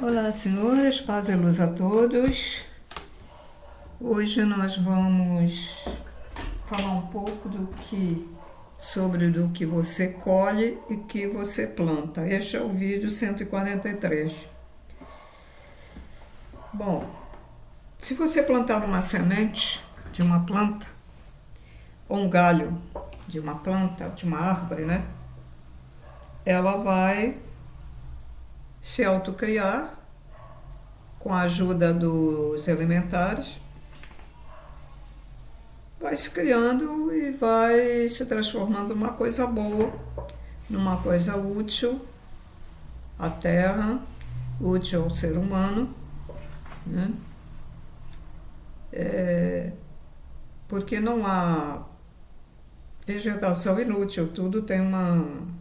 Olá, senhores, paz e luz a todos. Hoje nós vamos falar um pouco sobre do que você colhe e que você planta. Este é o vídeo 143. Bom, se você plantar uma semente de uma planta, ou um galho de uma planta, de uma árvore, né? Ela vai se autocriar com a ajuda dos elementares, vai se criando e vai se transformando numa coisa boa, numa coisa útil à terra, útil ao ser humano, né? Porque não há vegetação inútil, tudo tem uma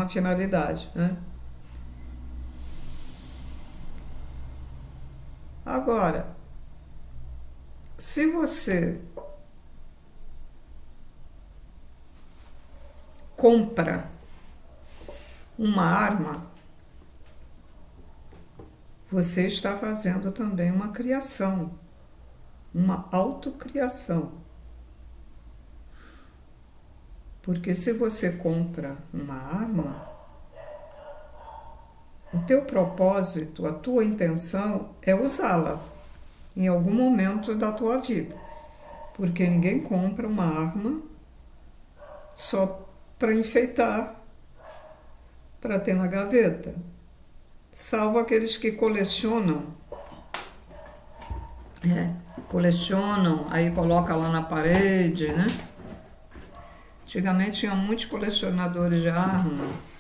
finalidade, né? Agora, se você compra uma arma, você está fazendo também uma criação, uma autocriação. Porque se você compra uma arma, o teu propósito, a tua intenção é usá-la em algum momento da tua vida. Porque ninguém compra uma arma só para enfeitar, para ter na gaveta. Salvo aqueles que colecionam. Colecionam, aí coloca lá na parede, né? Antigamente tinha muitos colecionadores de arma.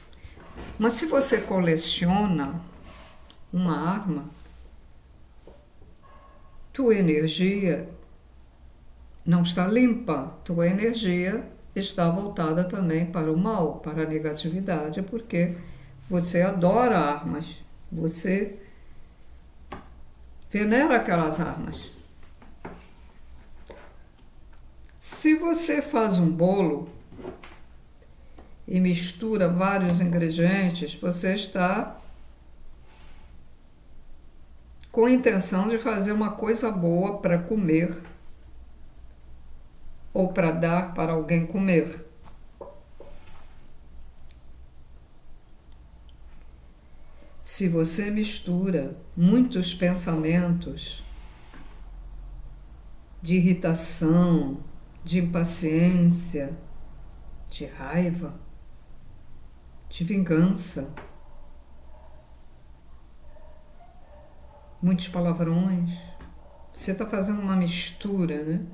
Mas se você coleciona uma arma, tua energia não está limpa, tua energia está voltada também para o mal, para a negatividade, porque você adora armas, você venera aquelas armas. Se você faz um bolo e mistura vários ingredientes, você está com a intenção de fazer uma coisa boa para comer ou para dar para alguém comer. Se você mistura muitos pensamentos de irritação, de impaciência, de raiva, de vingança, muitos palavrões, você está fazendo uma mistura, né?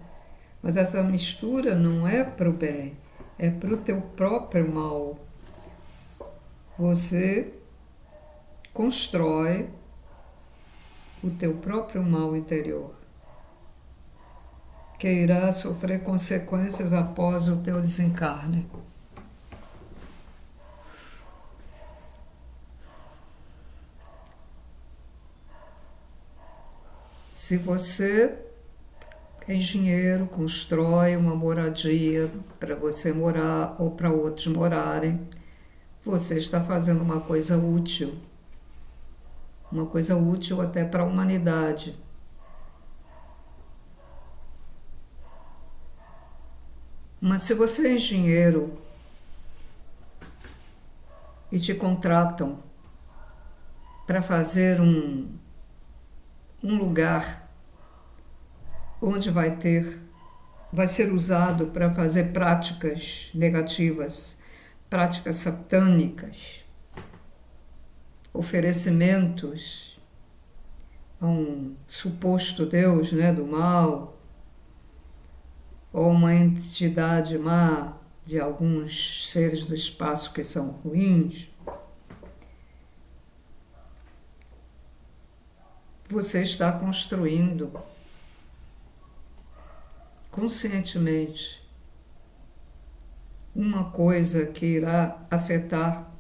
Mas essa mistura não é para o bem, é para o teu próprio mal. Você constrói o teu próprio mal interior, que irá sofrer consequências após o teu desencarne. Se você é engenheiro, constrói uma moradia para você morar ou para outros morarem, você está fazendo uma coisa útil até para a humanidade. Mas se você é engenheiro e te contratam para fazer um lugar onde vai ser usado para fazer práticas negativas, práticas satânicas, oferecimentos a um suposto Deus, né, do mal, ou uma entidade má de alguns seres do espaço que são ruins, você está construindo conscientemente uma coisa que irá afetar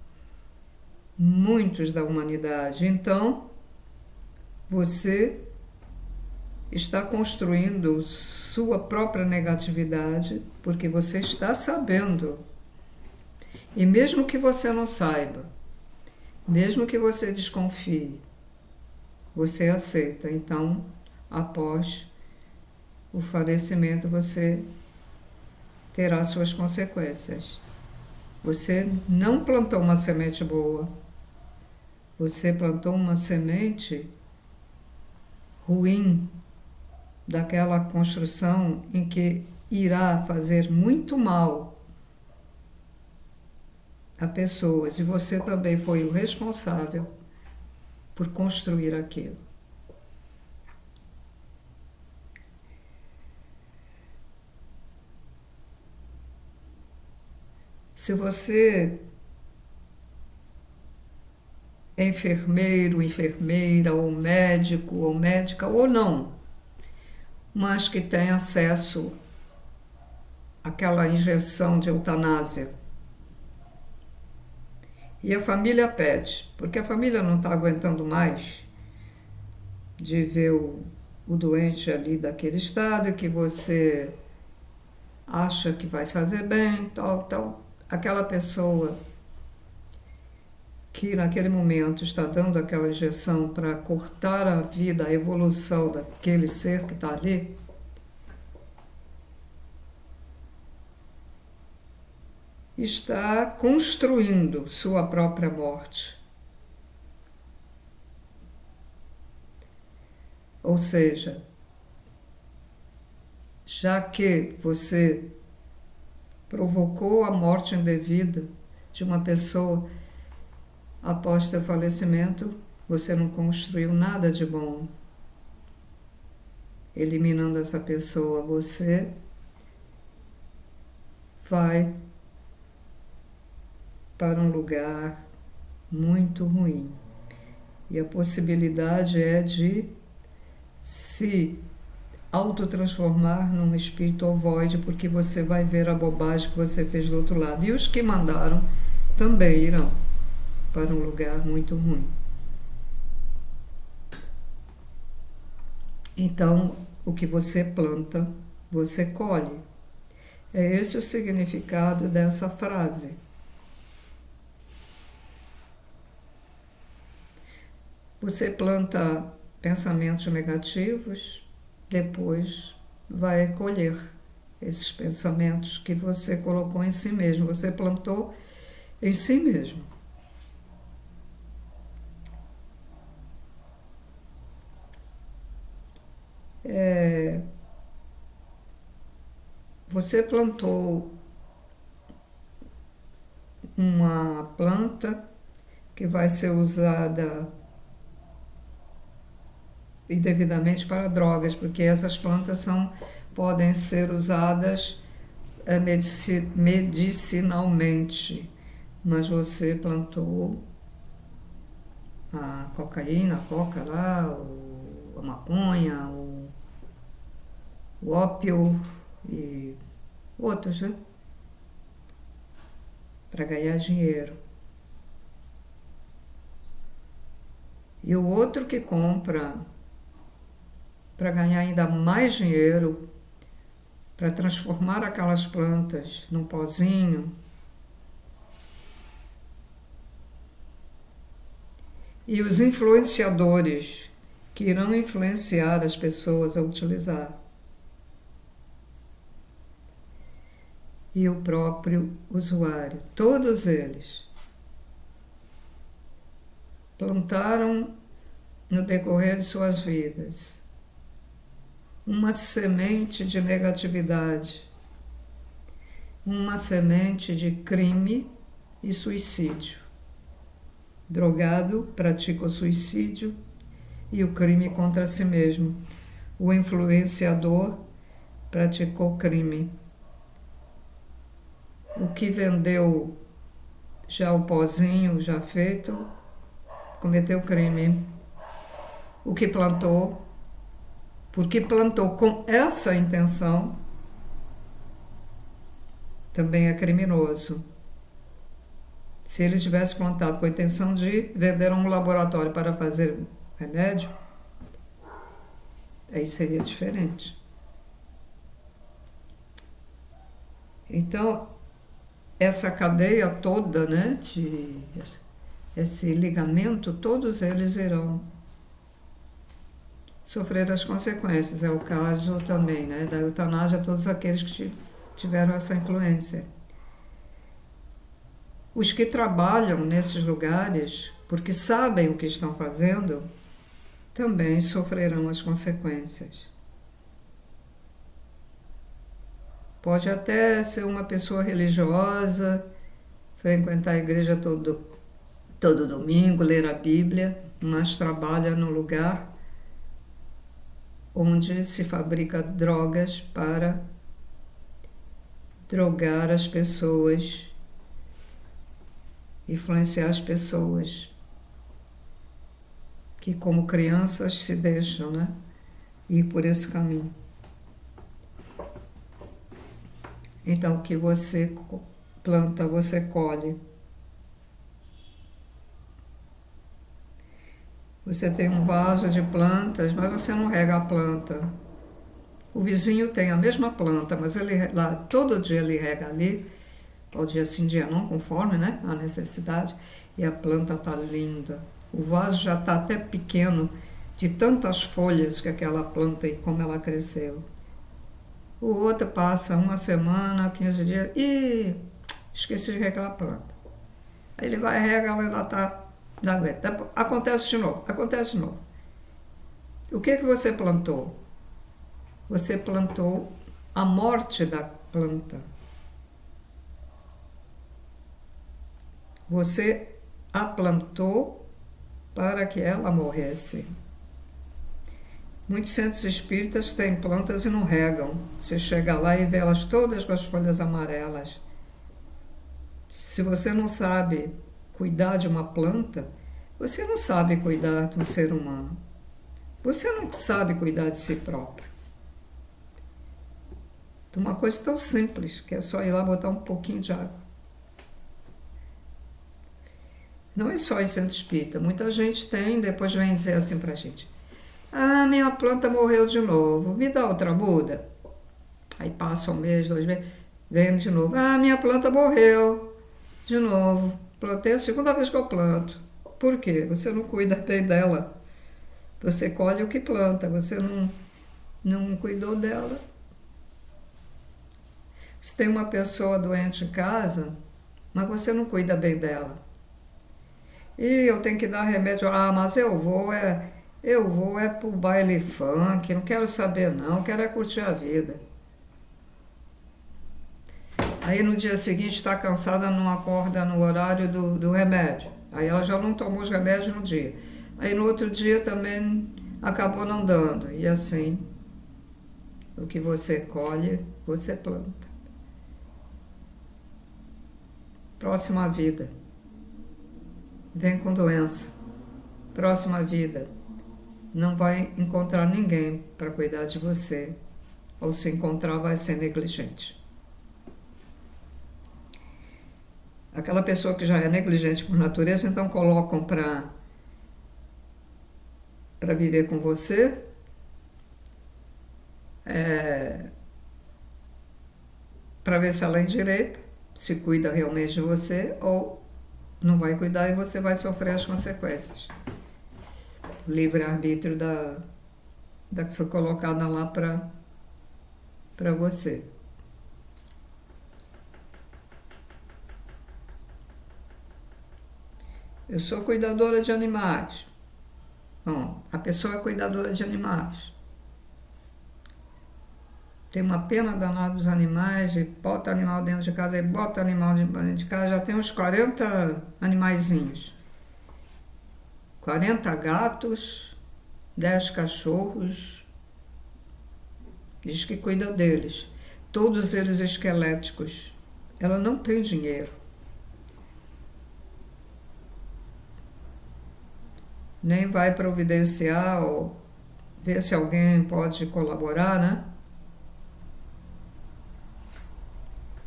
muitos da humanidade. Então, você está construindo sua própria negatividade porque você está sabendo. E mesmo que você não saiba, Mesmo que você desconfie, você aceita. Então, após o falecimento, você terá suas consequências. Você não plantou uma semente boa, você plantou uma semente ruim daquela construção em que irá fazer muito mal a pessoas, e você também foi o responsável por construir aquilo. Se você é enfermeiro, enfermeira, ou médico, ou médica, ou não, mas que tem acesso àquela injeção de eutanásia, e a família pede, porque a família não está aguentando mais de ver o doente ali daquele estado, e que você acha que vai fazer bem, tal, aquela pessoa que naquele momento está dando aquela injeção para cortar a vida, a evolução daquele ser que está ali, está construindo sua própria morte. Ou seja, já que você provocou a morte indevida de uma pessoa após seu falecimento, você não construiu nada de bom. Eliminando essa pessoa, você vai para um lugar muito ruim. E a possibilidade é de se autotransformar num espírito ovoide, porque você vai ver a bobagem que você fez do outro lado. E os que mandaram também irão para um lugar muito ruim. Então, o que você planta, você colhe. É esse o significado dessa frase. Você planta pensamentos negativos, depois vai colher esses pensamentos que você colocou em si mesmo, você plantou em si mesmo. Você plantou uma planta que vai ser usada indevidamente para drogas, porque essas plantas podem ser usadas medicinalmente, mas você plantou a cocaína, a coca lá, a maconha, o ópio e outros, né? Para ganhar dinheiro. E o outro que compra para ganhar ainda mais dinheiro, para transformar aquelas plantas num pozinho. E os influenciadores que irão influenciar as pessoas a utilizar. E o próprio usuário, todos eles plantaram no decorrer de suas vidas uma semente de negatividade, uma semente de crime e suicídio. Drogado pratica o suicídio e o crime contra si mesmo. O influenciador praticou crime. O que vendeu já o pozinho já feito, cometeu crime. O que plantou, porque plantou com essa intenção, também é criminoso. Se ele tivesse plantado com a intenção de vender a um laboratório para fazer remédio, aí seria diferente. Então, essa cadeia toda, né, esse ligamento, todos eles irão sofrer as consequências. É o caso também, né, da eutanásia a todos aqueles que tiveram essa influência. Os que trabalham nesses lugares, porque sabem o que estão fazendo, também sofrerão as consequências. Pode até ser uma pessoa religiosa, frequentar a igreja todo domingo, ler a Bíblia, mas trabalha no lugar onde se fabrica drogas para drogar as pessoas, influenciar as pessoas que, como crianças, se deixam, né, ir por esse caminho. Então, o que você planta, você colhe. Você tem um vaso de plantas, mas você não rega a planta. O vizinho tem a mesma planta, mas ele lá todo dia ele rega ali, pode dia sim, dia não, conforme, né, a necessidade, e a planta está linda. O vaso já está até pequeno de tantas folhas que aquela planta e como ela cresceu. O outro passa uma semana, 15 dias, e esqueci de regar a planta. Aí ele vai regar, ela lá está, não aguenta. Acontece de novo, acontece de novo. O que você plantou? Você plantou a morte da planta. Você a plantou para que ela morresse. Muitos centros espíritas têm plantas e não regam. Você chega lá e vê elas todas com as folhas amarelas. Se você não sabe cuidar de uma planta, você não sabe cuidar de um ser humano. Você não sabe cuidar de si próprio. Então, uma coisa tão simples, que é só ir lá botar um pouquinho de água. Não é só em centro espírita. Muita gente tem, depois vem dizer assim pra gente: ah, minha planta morreu de novo, me dá outra muda. Aí passa um mês, 2 meses, vem de novo: ah, minha planta morreu de novo. Plantei a segunda vez que eu planto. Por quê? Você não cuida bem dela. Você colhe o que planta, você não cuidou dela. Se tem uma pessoa doente em casa, mas você não cuida bem dela. E eu tenho que dar remédio. Ah, mas eu vou pro baile funk, não quero saber não, quero curtir a vida. Aí no dia seguinte está cansada, não acorda no horário do remédio. Aí ela já não tomou os remédios no dia. Aí no outro dia também acabou não dando. E assim, o que você colhe, você planta. Próxima vida. Vem com doença. Próxima vida. Não vai encontrar ninguém para cuidar de você. Ou se encontrar, vai ser negligente. Aquela pessoa que já é negligente por natureza, então colocam para viver com você, para ver se ela endireita, se cuida realmente de você, ou não vai cuidar e você vai sofrer as consequências. O livre-arbítrio da que foi colocada lá para você. Eu sou cuidadora de animais. Bom, a pessoa é cuidadora de animais. Tem uma pena danada dos animais, e bota animal dentro de casa, e bota animal dentro de casa, já tem uns 40 animaizinhos. 40 gatos, 10 cachorros. Diz que cuida deles. Todos eles esqueléticos. Ela não tem dinheiro. Nem vai providenciar ou ver se alguém pode colaborar, né?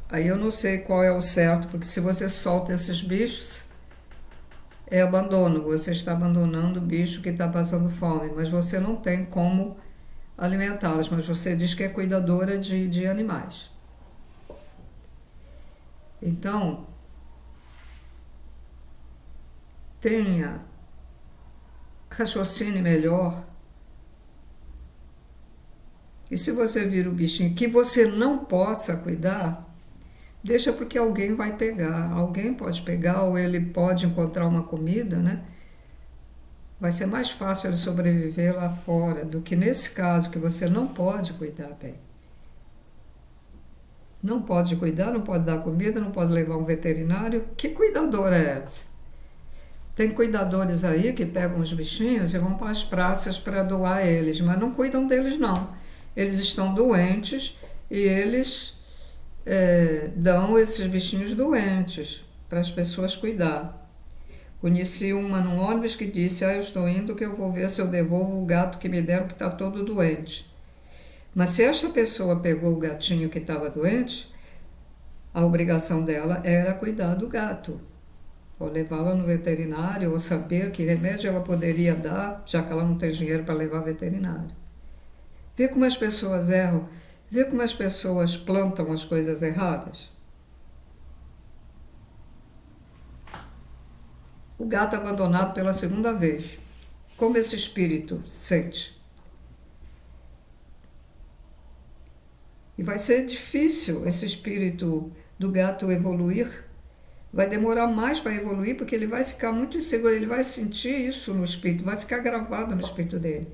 Aí eu não sei qual é o certo, porque se você solta esses bichos, é abandono. Você está abandonando o bicho que está passando fome, mas você não tem como alimentá-los. Mas você diz que é cuidadora de animais. Então, tenha raciocínio melhor. E se você vira o bichinho que você não possa cuidar, deixa porque alguém vai pegar. Alguém pode pegar ou ele pode encontrar uma comida, né? Vai ser mais fácil ele sobreviver lá fora do que nesse caso que você não pode cuidar bem. Não pode cuidar, não pode dar comida, não pode levar um veterinário. Que cuidador é esse? Tem cuidadores aí que pegam os bichinhos e vão para as praças para doar eles, mas não cuidam deles não. Eles estão doentes e eles dão esses bichinhos doentes para as pessoas cuidar. Conheci uma num ônibus que disse, eu estou indo que eu vou ver se eu devolvo o gato que me deram que está todo doente. Mas se esta pessoa pegou o gatinho que estava doente, a obrigação dela era cuidar do gato. Ou levá-la no veterinário, ou saber que remédio ela poderia dar, já que ela não tem dinheiro para levar ao veterinário. Vê como as pessoas erram, vê como as pessoas plantam as coisas erradas. O gato abandonado pela segunda vez. Como esse espírito sente? E vai ser difícil esse espírito do gato evoluir. Vai demorar mais para evoluir porque ele vai ficar muito inseguro, ele vai sentir isso no espírito, vai ficar gravado no espírito dele.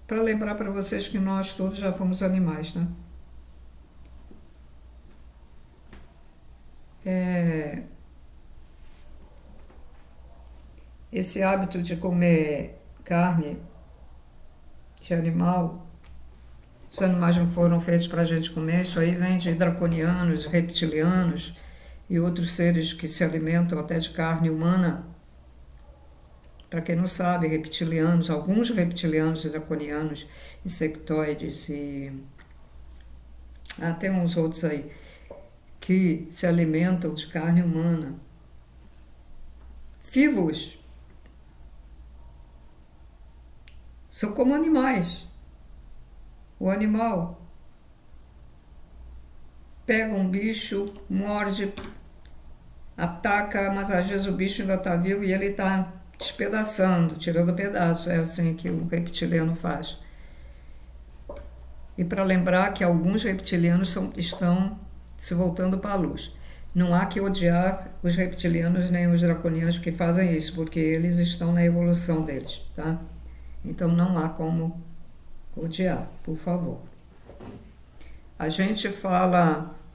Para lembrar para vocês que nós todos já fomos animais, né? Esse hábito de comer carne de animal, os animais não foram feitos para a gente comer, isso aí vem de draconianos, reptilianos e outros seres que se alimentam até de carne humana. Para quem não sabe, reptilianos, alguns reptilianos e draconianos, insectoides e... tem uns outros aí, que se alimentam de carne humana. Vivos. São como animais. O animal pega um bicho, morde, ataca, mas às vezes o bicho ainda está vivo e ele está despedaçando, tirando pedaço. É assim que o reptiliano faz. E para lembrar que alguns reptilianos estão se voltando para a luz. Não há que odiar os reptilianos nem os draconianos que fazem isso, porque eles estão na evolução deles, tá? Então não há como odiar, por favor. A gente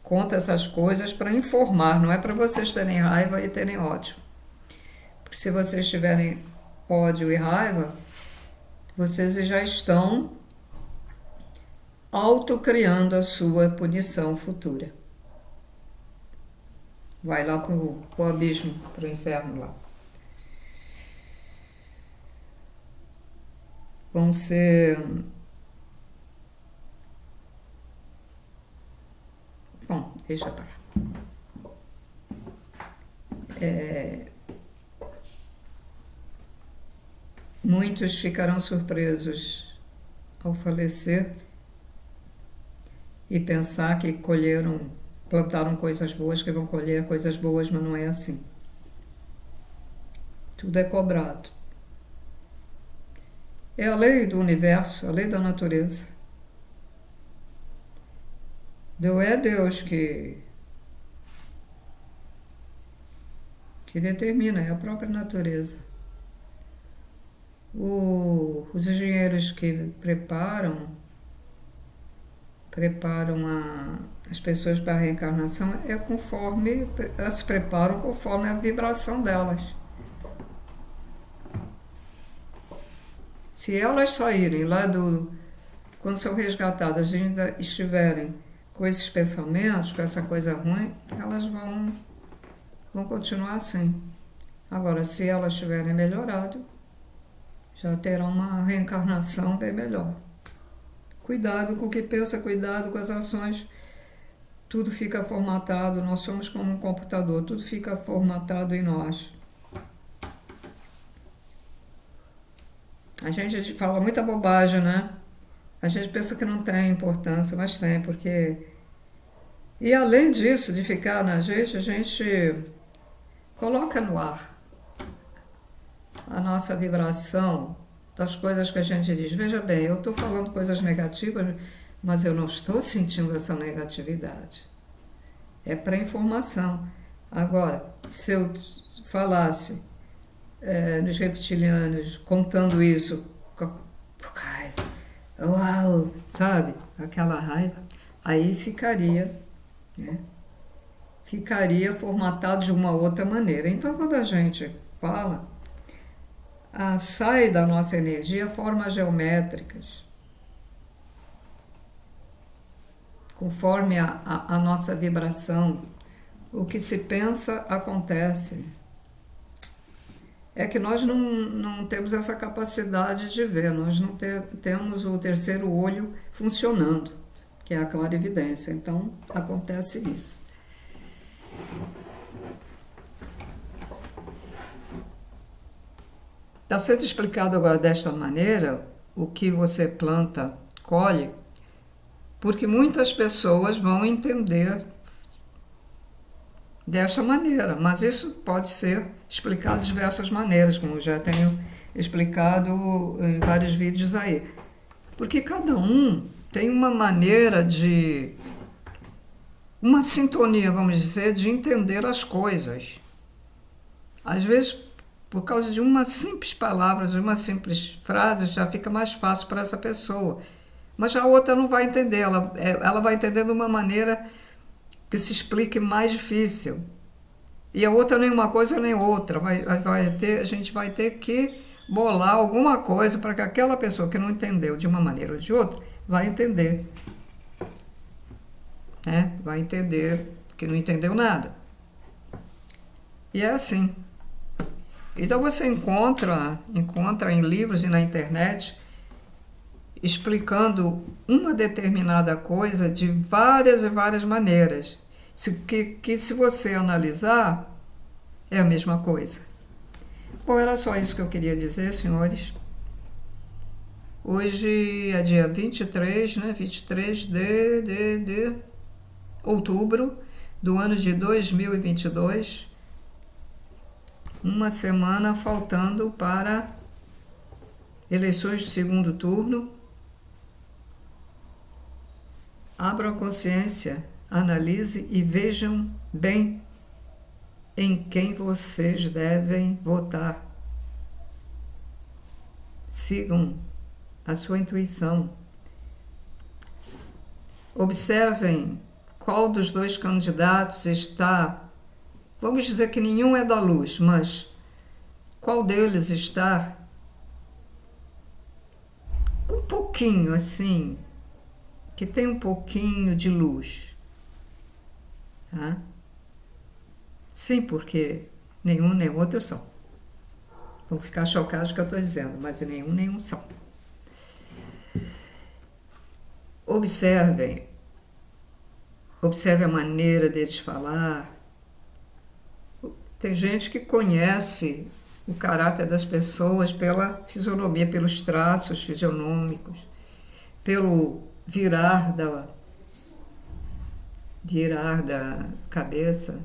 conta essas coisas para informar, não é para vocês terem raiva e terem ódio. Porque se vocês tiverem ódio e raiva, vocês já estão autocriando a sua punição futura. Vai lá pro abismo, pro inferno lá. Vão ser... Bom, deixa para lá. Muitos ficarão surpresos ao falecer e pensar que plantaram coisas boas, que vão colher coisas boas, mas não é assim. Tudo é cobrado. É a lei do universo, a lei da natureza. Não é Deus que determina, é a própria natureza. Os engenheiros que preparam as pessoas para a reencarnação elas se preparam conforme a vibração delas. Se elas saírem lá quando são resgatadas e ainda estiverem com esses pensamentos, com essa coisa ruim, elas vão continuar assim. Agora, se elas tiverem melhorado, já terão uma reencarnação bem melhor. Cuidado com o que pensa, cuidado com as ações. Tudo fica formatado, nós somos como um computador, tudo fica formatado em nós. A gente fala muita bobagem, né? A gente pensa que não tem importância, mas tem, porque... E além disso, de ficar na gente, a gente coloca no ar a nossa vibração das coisas que a gente diz. Veja bem, eu estou falando coisas negativas, mas eu não estou sentindo essa negatividade. É para informação. Agora, se eu falasse nos reptilianos, contando isso com raiva, uau, sabe? Aquela raiva, aí ficaria, né? Ficaria formatado de uma outra maneira. Então, quando a gente fala, sai da nossa energia formas geométricas, conforme a nossa vibração. O que se pensa, acontece. É que nós não temos essa capacidade de ver, nós não temos o terceiro olho funcionando, que é a clarividência. Então, acontece isso. Está sendo explicado agora desta maneira, o que você planta, colhe, porque muitas pessoas vão entender desta maneira, mas isso pode ser explicado de diversas maneiras, como já tenho explicado em vários vídeos aí. Porque cada um tem uma maneira uma sintonia, vamos dizer, de entender as coisas. Às vezes, por causa de uma simples palavra, de uma simples frase, já fica mais fácil para essa pessoa. Mas a outra não vai entender, ela vai entender de uma maneira que se explique mais difícil. E a outra nem uma coisa nem outra. A gente vai ter que bolar alguma coisa para que aquela pessoa que não entendeu de uma maneira ou de outra vai entender. Né? Vai entender que não entendeu nada. E é assim. Então você encontra em livros e na internet explicando uma determinada coisa de várias e várias maneiras, que se você analisar, é a mesma coisa. Bom, era só isso que eu queria dizer, senhores. Hoje é dia 23, né? 23 de outubro do ano de 2022. Uma semana faltando para eleições de segundo turno. Abram a consciência, analise e vejam bem em quem vocês devem votar. Sigam a sua intuição. Observem qual dos dois candidatos está. Vamos dizer que nenhum é da luz, mas qual deles está com um pouquinho assim, que tem um pouquinho de luz. Tá? Sim, porque nenhum nem outro são. Vão ficar chocados com o que eu estou dizendo, mas nenhum são. Observe a maneira deles falar. Tem gente que conhece o caráter das pessoas pela fisionomia, pelos traços fisionômicos, pelo virar da cabeça.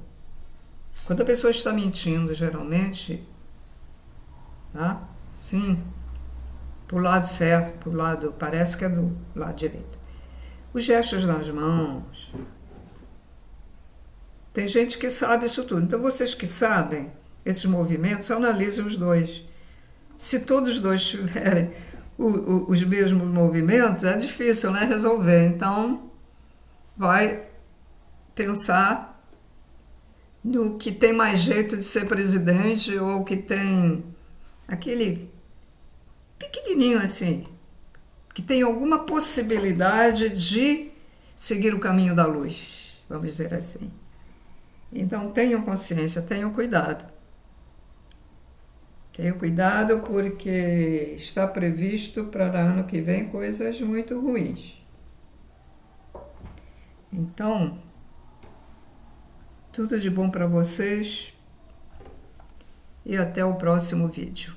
Quando a pessoa está mentindo, geralmente, tá? Sim, pro lado certo, pro lado, parece que é do lado direito. Os gestos das mãos. Tem gente que sabe isso tudo. Então, vocês que sabem esses movimentos, analisem os dois. Se todos os dois tiverem os mesmos movimentos, é difícil, né, resolver. Então, vai pensar no que tem mais jeito de ser presidente ou que tem aquele pequenininho assim, que tem alguma possibilidade de seguir o caminho da luz, vamos dizer assim. Então, tenham consciência, tenham cuidado. Tenham cuidado porque está previsto para ano que vem coisas muito ruins. Então, tudo de bom para vocês e até o próximo vídeo.